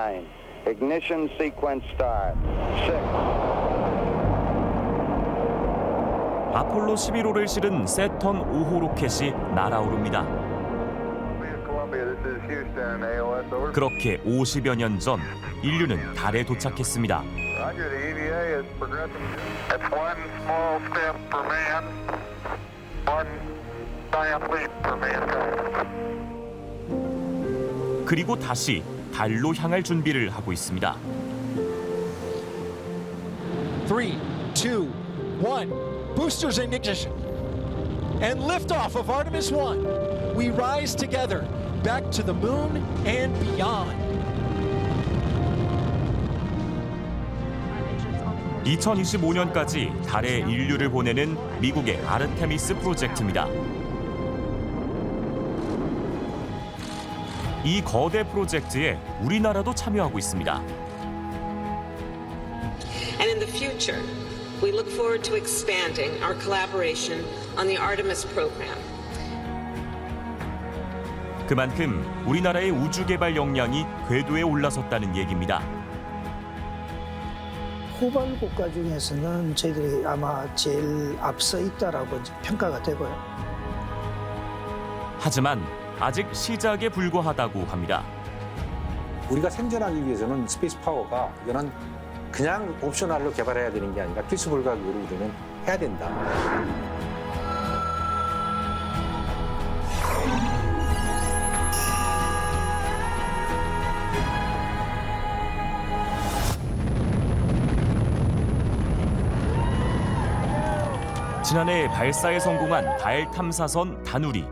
9. Ignition sequence start. 6. 아폴로 11호를 실은 세턴 5호 로켓이 날아오릅니다. 그렇게 50여 년 전 인류는 달에 도착했습니다. 그리고 다시 달로 향할 준비를 하고 있습니다. 3, 2, 1. Boosters ignition. And liftoff of Artemis 1. We rise together back to the moon and beyond. 2025년까지 달에 인류를 보내는 미국의 아르테미스 프로젝트입니다. 이 거대 프로젝트에 우리나라도 참여하고 있습니다. And in the future, we look forward to expanding our collaboration on the Artemis program. 그만큼 우리나라의 우주 개발 역량이 궤도에 올라섰다는 얘기입니다. 후발 국가 중에서는 저희들이 아마 제일 앞서 있다라고 평가가 되고요. 하지만 아직 시작에 불과하다고 합니다. 우리가 생존하기 위해서는 스페이스 파워가 이거는 그냥 옵셔널로 개발해야 되는 게 아니라 필수 불가결로 우리는 해야 된다. 지난해 발사에 성공한 달 탐사선 다누리.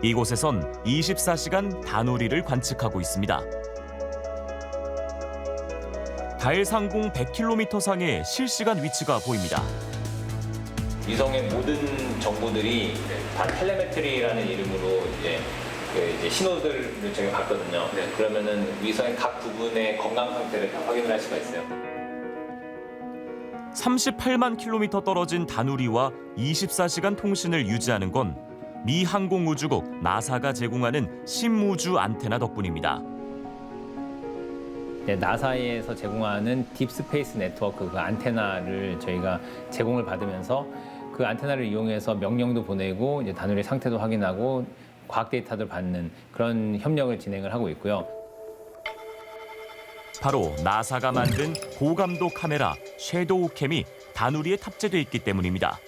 이곳에선 24시간 다누리를 관측하고 있습니다. 달 상공 100km 상의 실시간 위치가 보입니다. 위성의 모든 정보들이 다 텔레메트리라는 이름으로 이제 신호들을 저희가 받거든요. 네. 그러면은 위성의 각 부분의 건강 상태를 다 확인을 할 수가 있어요. 38만 킬로미터 떨어진 다누리와 24시간 통신을 유지하는 건 미 항공우주국 나사가 제공하는 신무주 안테나 덕분입니다. 네, 나사에서 제공하는 딥스페이스 네트워크 그 안테나를 저희가 제공을 받으면서 그 안테나를 이용해서 명령도 보내고 이제 다누리 상태도 확인하고 과학 데이터도 받는 그런 협력을 진행을 하고 있고요. 바로 나사가 만든 고감도 카메라 섀도우 캠이 다누리에 탑재돼 있기 때문입니다.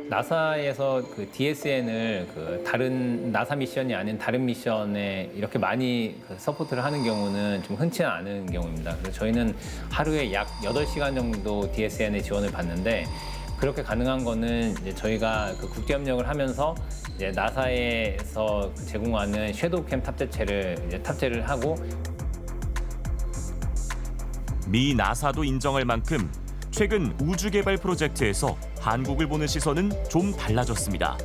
나사에서 그 DSN을 그 다른 나사 미션이 아닌 다른 미션에 이렇게 많이 그 서포트를 하는 경우는 좀 흔치 않은 경우입니다. 그래서 저희는 하루에 약 8시간 정도 DSN에 지원을 받는데 그렇게 가능한 거는 이제 저희가 그 국제 협력을 하면서 이제 나사에서 제공하는 섀도우 캠 탑재체를 이제 탑재를 하고 미 나사도 인정할 만큼 최근 우주 개발 프로젝트에서 한국을 보는 시선은 좀 달라졌습니다.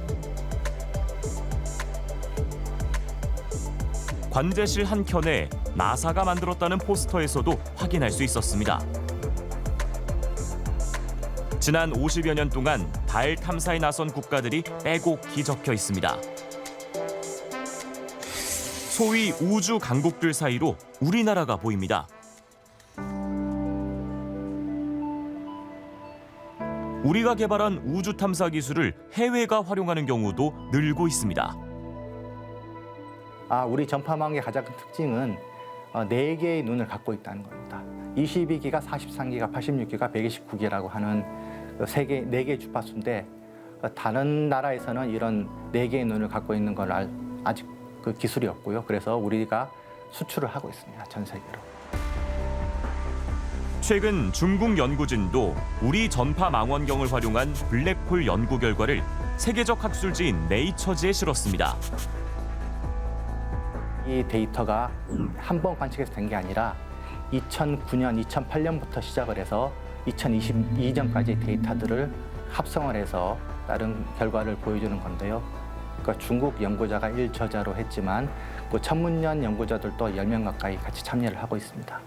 관제실 한켠에 나사가 만들었다는 포스터에서도 확인할 수 있었습니다. 지난 50여 년 동안 달 탐사에 나선 국가들이 빼곡히 적혀 있습니다. 소위 우주 강국들 사이로 우리나라가 보입니다. 우리가 개발한 우주 탐사 기술을 해외가 활용하는 경우도 늘고 있습니다. 우리 전파망의 가장 큰 특징은 4개의 눈을 갖고 있다는 겁니다. 22기가, 43기가, 86기가, 129기라고 하는 4개의 주파수인데 다른 나라에서는 이런 4개의 눈을 갖고 있는 걸 아직 그 기술이 없고요. 그래서 우리가 수출을 하고 있습니다. 전 세계로. 최근 중국 연구진도 우리 전파 망원경을 활용한 블랙홀 연구 결과를 세계적 학술지인 네이처지에 실었습니다. 이 데이터가 한 번 관측해서 된 게 아니라 2009년, 2008년부터 시작을 해서 2022년까지 데이터들을 합성을 해서 다른 결과를 보여주는 건데요. 그러니까 중국 연구자가 1저자로 했지만 그 전문연 연구자들도 10명 가까이 같이 참여를 하고 있습니다.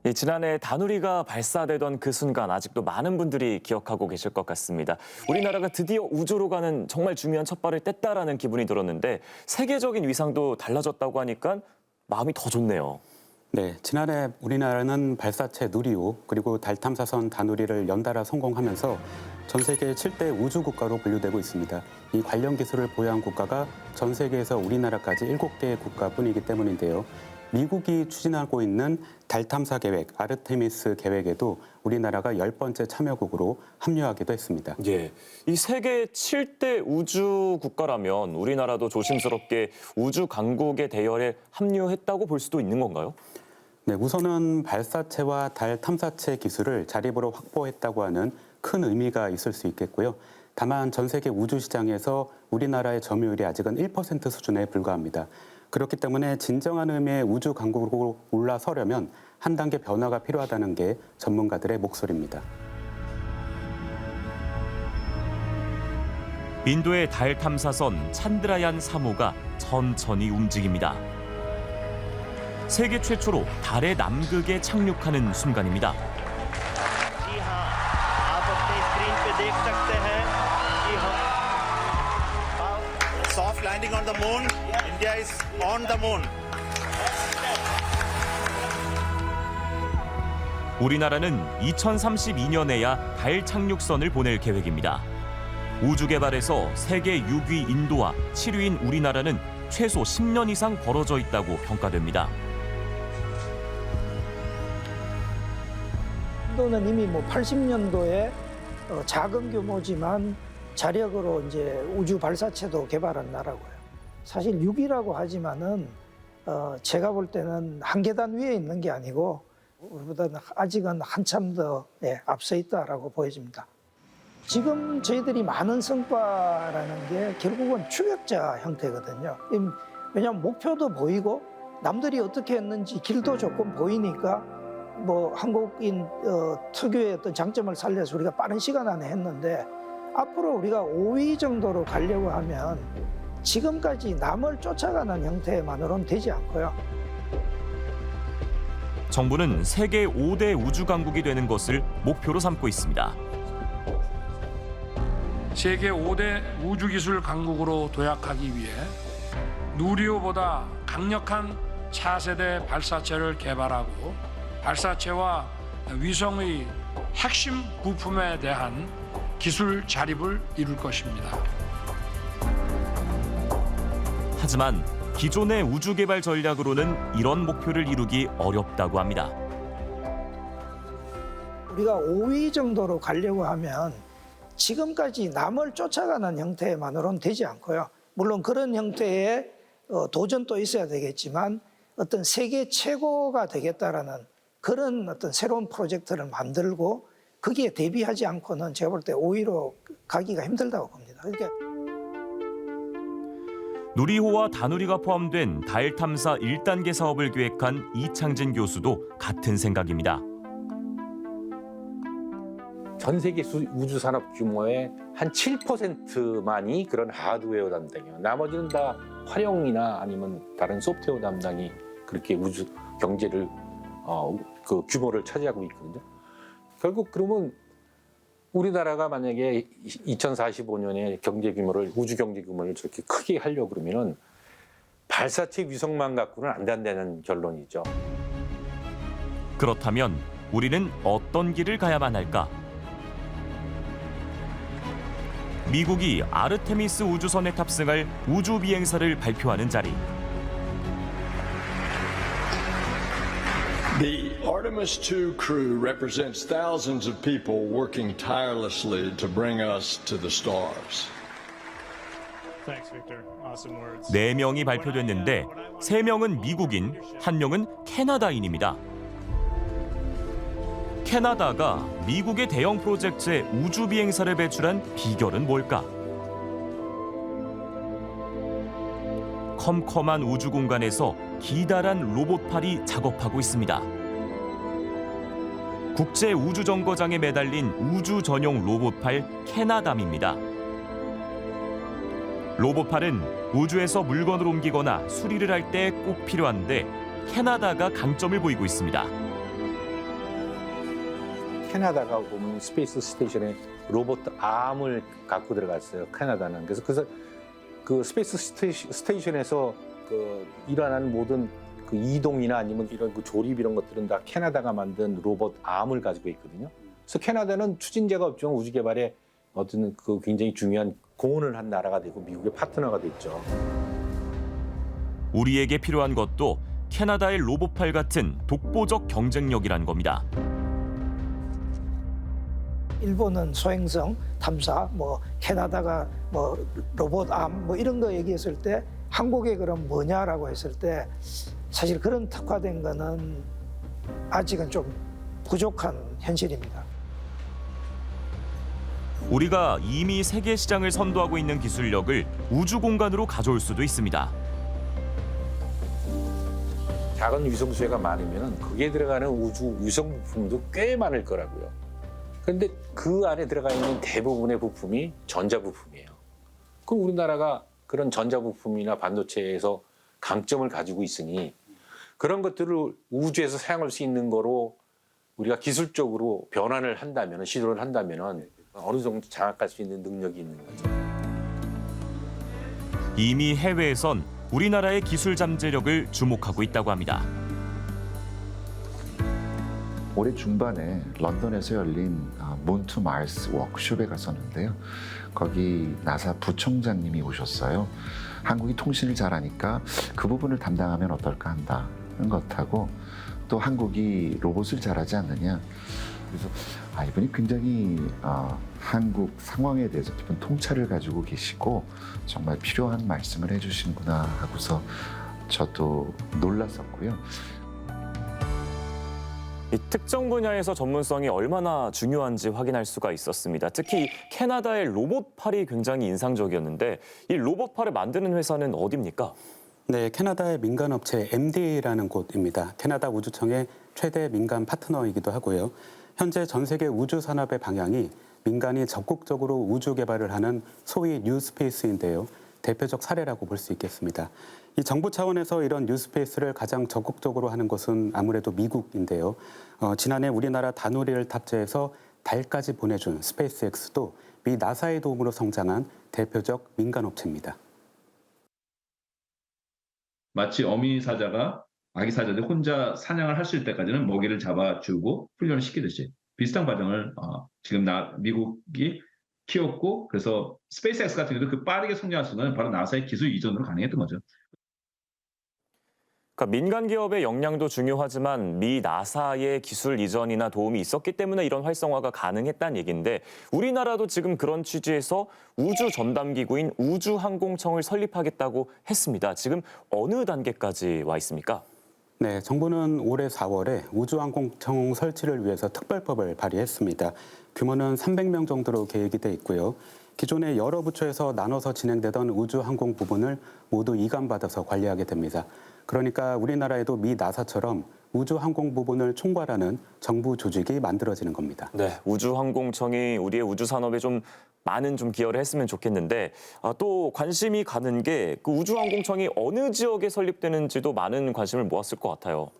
예, 지난해 다누리가 발사되던 그 순간 아직도 많은 분들이 기억하고 계실 것 같습니다. 우리나라가 드디어 우주로 가는 정말 중요한 첫발을 뗐다라는 기분이 들었는데 세계적인 위상도 달라졌다고 하니까 마음이 더 좋네요. 네, 지난해 우리나라는 발사체 누리호 그리고 달 탐사선 다누리를 연달아 성공하면서 전 세계 7대 우주 국가로 분류되고 있습니다. 이 관련 기술을 보유한 국가가 전 세계에서 우리나라까지 7개의 국가뿐이기 때문인데요. 미국이 추진하고 있는 달 탐사 계획, 아르테미스 계획에도 우리나라가 10번째 참여국으로 합류하기도 했습니다. 예, 이 세계 7대 우주 국가라면 우리나라도 조심스럽게 우주 강국의 대열에 합류했다고 볼 수도 있는 건가요? 네, 우선은 발사체와 달 탐사체 기술을 자립으로 확보했다고 하는 큰 의미가 있을 수 있겠고요. 다만 전 세계 우주 시장에서 우리나라의 점유율이 아직은 1% 수준에 불과합니다. 그렇기 때문에 진정한 의미의 우주 강국으로 올라서려면 한 단계 변화가 필요하다는 게 전문가들의 목소리입니다. 인도의 달 탐사선 찬드라얀 3호가 천천히 움직입니다. 세계 최초로 달의 남극에 착륙하는 순간입니다. Soft landing on the moon. India is on the moon. 우리나라는 2032년에야 달 착륙선을 보낼 계획입니다. 우주 개발에서 세계 6위 인도와 7위인 우리나라는 최소 10년 이상 벌어져 있다고 평가됩니다. 인도는 이미 80년도에 작은 규모지만 자력으로 이제 우주 발사체도 개발한 나라고요. 사실 6위라고 하지만은 제가 볼 때는 한 계단 위에 있는 게 아니고 우리보다는 아직은 한참 더 앞서 있다라고 보여집니다. 지금 저희들이 많은 성과라는 게 결국은 추격자 형태거든요. 왜냐하면 목표도 보이고 남들이 어떻게 했는지 길도 조금 보이니까 한국인 특유의 어떤 장점을 살려서 우리가 빠른 시간 안에 했는데 앞으로 우리가 5위 정도로 가려고 하면 지금까지 남을 쫓아가는 형태만으로는 되지 않고요. 정부는 세계 5대 우주 강국이 되는 것을 목표로 삼고 있습니다. 세계 5대 우주기술 강국으로 도약하기 위해 누리호보다 강력한 차세대 발사체를 개발하고 발사체와 위성의 핵심 부품에 대한 기술 자립을 이룰 것입니다. 하지만 기존의 우주 개발 전략으로는 이런 목표를 이루기 어렵다고 합니다. 우리가 5위 정도로 가려고 하면 지금까지 남을 쫓아가는 형태만으로는 되지 않고요. 물론 그런 형태의 도전도 있어야 되겠지만 어떤 세계 최고가 되겠다라는 그런 어떤 새로운 프로젝트를 만들고 거기에 대비하지 않고는 제가 볼 때 5위로 가기가 힘들다고 봅니다. 그러니까 누리호와 다누리가 포함된 달 탐사 1단계 사업을 계획한 이창진 교수도 같은 생각입니다. 전 세계 우주 산업 규모의 한 7%만이 그런 하드웨어 담당이에요. 나머지는 다 활용이나 아니면 다른 소프트웨어 담당이 그렇게 우주 경제를 그 규모를 차지하고 있거든요. 결국 그러면 우리나라가 만약에 2045년에 경제 규모를 우주 경제 규모를 저렇게 크게 하려고 그러면은 발사체 위성만 갖고는 안 된다는 결론이죠. 그렇다면 우리는 어떤 길을 가야만 할까? 미국이 아르테미스 우주선에 탑승할 우주 비행사를 발표하는 자리. The Artemis II crew represents thousands of people working tirelessly to bring us to the stars. Thanks, Victor. Awesome words. 4명이 발표됐는데 3명은 미국인, 1명은 캐나다인입니다. 캐나다가 미국의 대형 프로젝트에 우주 비행사를 배출한 비결은 뭘까? 컴컴한 우주 공간에서 기다란 로봇팔이 작업하고 있습니다. 국제 우주 정거장에 매달린 우주 전용 로봇팔 캐나담입니다. 로봇팔은 우주에서 물건을 옮기거나 수리를 할 때 꼭 필요한데 캐나다가 강점을 보이고 있습니다. 캐나다가 보면 스페이스 스테이션에 로봇 암을 갖고 들어갔어요. 캐나다는. 그래서 그 스페이스 스테이션에서 그 일어나는 모든 그 이동이나 아니면 이런 그 조립 이런 것들은 다 캐나다가 만든 로봇 암을 가지고 있거든요. 그래서 캐나다는 추진제가 없지만 우주 개발에 어떤 그 굉장히 중요한 공헌을 한 나라가 되고 미국의 파트너가 됐죠. 우리에게 필요한 것도 캐나다의 로봇팔 같은 독보적 경쟁력이란 겁니다. 일본은 소행성 탐사, 캐나다가 로봇암 이런 거 얘기했을 때 한국에 그럼 뭐냐라고 했을 때 사실 그런 특화된 거는 아직은 좀 부족한 현실입니다. 우리가 이미 세계 시장을 선도하고 있는 기술력을 우주 공간으로 가져올 수도 있습니다. 작은 위성 수혜가 많으면 그게 들어가는 우주 위성 부품도 꽤 많을 거라고요. 그런데 그 안에 들어가 있는 대부분의 부품이 전자 부품이에요. 그럼 우리나라가 그런 전자 부품이나 반도체에서 강점을 가지고 있으니 그런 것들을 우주에서 사용할 수 있는 거로 우리가 기술적으로 변환을 한다면, 시도를 한다면 어느 정도 장악할 수 있는 능력이 있는 거죠. 이미 해외에선 우리나라의 기술 잠재력을 주목하고 있다고 합니다. 올해 중반에 런던에서 열린 문 투 마스 워크숍에 갔었는데요. 거기 나사 부총장님이 오셨어요. 한국이 통신을 잘하니까 그 부분을 담당하면 어떨까 한다는 것하고 또 한국이 로봇을 잘하지 않느냐. 그래서 이분이 굉장히 한국 상황에 대해서 깊은 통찰을 가지고 계시고 정말 필요한 말씀을 해주시는구나 하고서 저도 놀랐었고요. 이 특정 분야에서 전문성이 얼마나 중요한지 확인할 수가 있었습니다. 특히 캐나다의 로봇팔이 굉장히 인상적이었는데 이 로봇팔을 만드는 회사는 어디입니까? 네, 캐나다의 민간업체 MDA라는 곳입니다. 캐나다 우주청의 최대 민간 파트너이기도 하고요. 현재 전 세계 우주 산업의 방향이 민간이 적극적으로 우주 개발을 하는 소위 뉴스페이스인데요. 대표적 사례라고 볼 수 있겠습니다. 이 정부 차원에서 이런 뉴스페이스를 가장 적극적으로 하는 것은 아무래도 미국인데요. 지난해 우리나라 다누리를 탑재해서 달까지 보내준 스페이스X도 미 나사의 도움으로 성장한 대표적 민간업체입니다. 마치 어미 사자가 아기 사자들 혼자 사냥을 할 수 있을 때까지는 먹이를 잡아주고 훈련을 시키듯이 비슷한 과정을 지금 미국이 키웠고 그래서 스페이스X 같은 경우도 그 빠르게 성장할 수는 바로 나사의 기술 이전으로 가능했던 거죠. 그러니까 민간 기업의 역량도 중요하지만 미 나사의 기술 이전이나 도움이 있었기 때문에 이런 활성화가 가능했다는 얘기인데 우리나라도 지금 그런 취지에서 우주 전담기구인 우주항공청을 설립하겠다고 했습니다. 지금 어느 단계까지 와 있습니까? 네, 정부는 올해 4월에 우주항공청 설치를 위해서 특별법을 발의했습니다. 규모는 300명 정도로 계획이 돼 있고요. 기존의 여러 부처에서 나눠서 진행되던 우주항공 부분을 모두 이관받아서 관리하게 됩니다. 그러니까 우리나라에도 미 나사처럼 우주항공 부분을 총괄하는 정부 조직이 만들어지는 겁니다. 네, 우주항공청이 우리의 우주 산업에 좀 많은 기여를 했으면 좋겠는데 또 관심이 가는 게 그 우주항공청이 어느 지역에 설립되는지도 많은 관심을 모았을 것 같아요.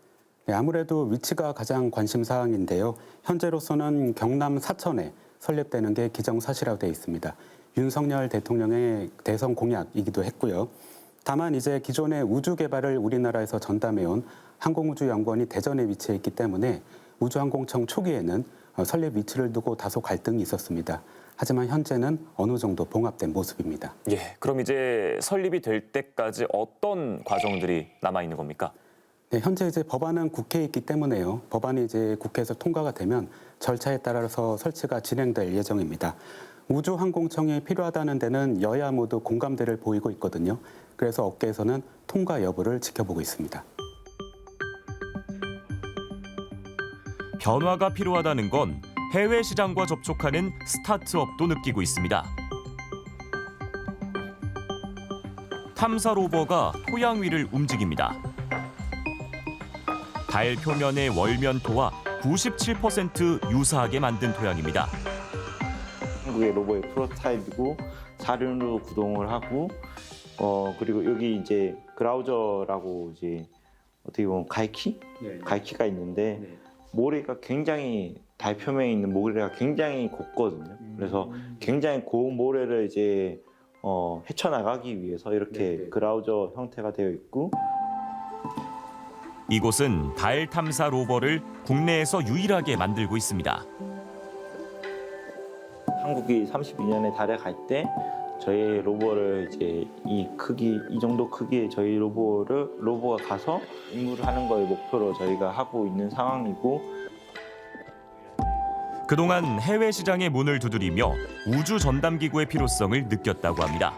네, 아무래도 위치가 가장 관심 사항인데요. 현재로서는 경남 사천에 설립되는 게 기정사실화되어 있습니다. 윤석열 대통령의 대선 공약이기도 했고요. 다만 이제 기존의 우주 개발을 우리나라에서 전담해온 항공우주연구원이 대전에 위치해 있기 때문에 우주항공청 초기에는 설립 위치를 두고 다소 갈등이 있었습니다. 하지만 현재는 어느 정도 봉합된 모습입니다. 예, 그럼 이제 설립이 될 때까지 어떤 과정들이 남아 있는 겁니까? 네, 현재 이제 법안은 국회에 있기 때문에요. 법안이 이제 국회에서 통과가 되면 절차에 따라서 설치가 진행될 예정입니다. 우주항공청이 필요하다는 데는 여야 모두 공감대를 보이고 있거든요. 그래서 업계에서는 통과 여부를 지켜보고 있습니다. 변화가 필요하다는 건 해외 시장과 접촉하는 스타트업도 느끼고 있습니다. 탐사 로버가 토양 위를 움직입니다. 달 표면의 월면토와 97% 유사하게 만든 토양입니다. 한국의 로버의 프로타입이고 사륜으로 구동을 하고 그리고 여기 이제 그라우저라고 이제 어떻게 보면 가이키가 있는데 모래가 굉장히 달 표면에 있는 모래가 굉장히 곱거든요. 그래서 굉장히 고운 모래를 이제 헤쳐나가기 위해서 이렇게 그라우저 형태가 되어 있고, 이곳은 달 탐사 로버를 국내에서 유일하게 만들고 있습니다. 한국이 32년에 달에 갈 때 저희 로버를 이제 이 정도 크기의 저희 로버가 가서 임무를 하는 걸 목표로 저희가 하고 있는 상황이고, 그동안 해외 시장의 문을 두드리며 우주 전담 기구의 필요성을 느꼈다고 합니다.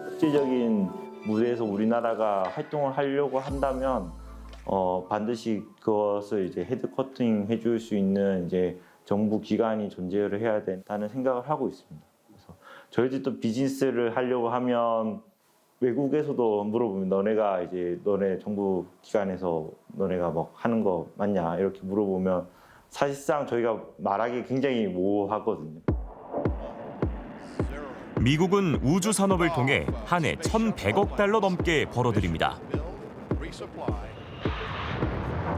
국제적인 무대에서 우리나라가 활동을 하려고 한다면 반드시 그것을 이제 헤드커팅 해줄 수 있는 이제 정부 기관이 존재를 해야 된다는 생각을 하고 있습니다. 그래서 저희들도 비즈니스를 하려고 하면 외국에서도 물어보면 너네 정부 기관에서 너네가 뭐 하는 거 맞냐 이렇게 물어보면 사실상 저희가 말하기 굉장히 모호하거든요. 미국은 우주 산업을 통해 한 해 1,100억 달러 넘게 벌어들입니다.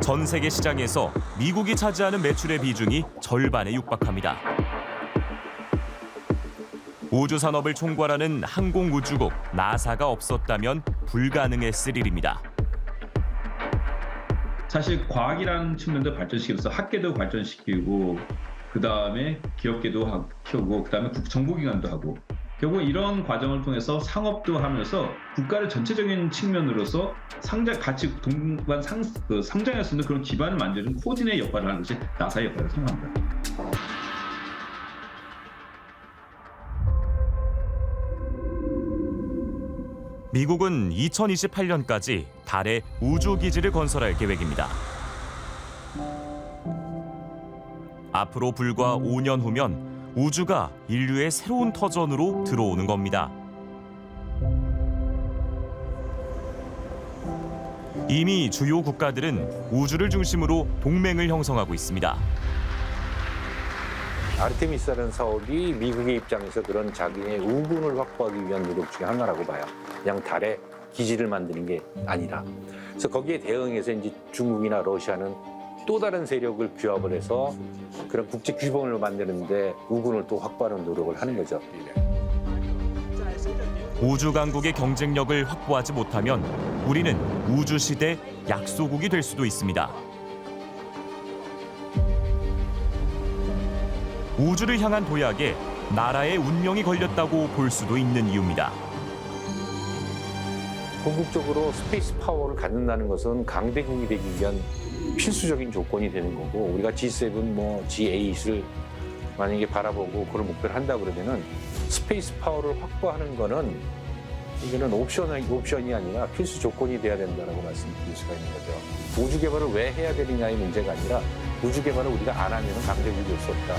전 세계 시장에서 미국이 차지하는 매출의 비중이 절반에 육박합니다. 우주 산업을 총괄하는 항공우주국 나사가 없었다면 불가능했을 일입니다. 사실 과학이라는 측면도 발전시키면서 학계도 발전시키고 그다음에 기업계도 키우고 그다음에 정부기관도 하고 결국 이런 과정을 통해서 상업도 하면서 국가를 전체적인 측면으로서 같이 동반 상장할 수 있는 그런 기반을 만드는 코디네이 역할을 하는 것이 나사의 역할을 생각합니다. 미국은 2028년까지 달에 우주기지를 건설할 계획입니다. 앞으로 불과 5년 후면 우주가 인류의 새로운 터전으로 들어오는 겁니다. 이미 주요 국가들은 우주를 중심으로 동맹을 형성하고 있습니다. 아르테미스라는 사업이 미국의 입장에서 그런 자기의 우군을 확보하기 위한 노력 중에 하나라고 봐요. 그냥 달에 기지를 만드는 게 아니라. 그래서 거기에 대응해서 이제 중국이나 러시아는 또 다른 세력을 규합을 해서 그런 국제 규범을 만드는데 우군을 또 확보하는 노력을 하는 거죠. 우주 강국의 경쟁력을 확보하지 못하면 우리는 우주 시대 약소국이 될 수도 있습니다. 우주를 향한 도약에 나라의 운명이 걸렸다고 볼 수도 있는 이유입니다. 궁극적으로 스페이스 파워를 갖는다는 것은 강대국이 되기 위한 필수적인 조건이 되는 거고, 우리가 G7, G8을 만약에 바라보고 그걸 목표를 한다 그러면은 스페이스 파워를 확보하는 거는 이거는 옵션이 아니라 필수 조건이 돼야 된다라고 말씀드릴 수가 있는 거죠. 우주 개발을 왜 해야 되느냐의 문제가 아니라 우주 개발을 우리가 안 하면 강대국이 될 수 없다.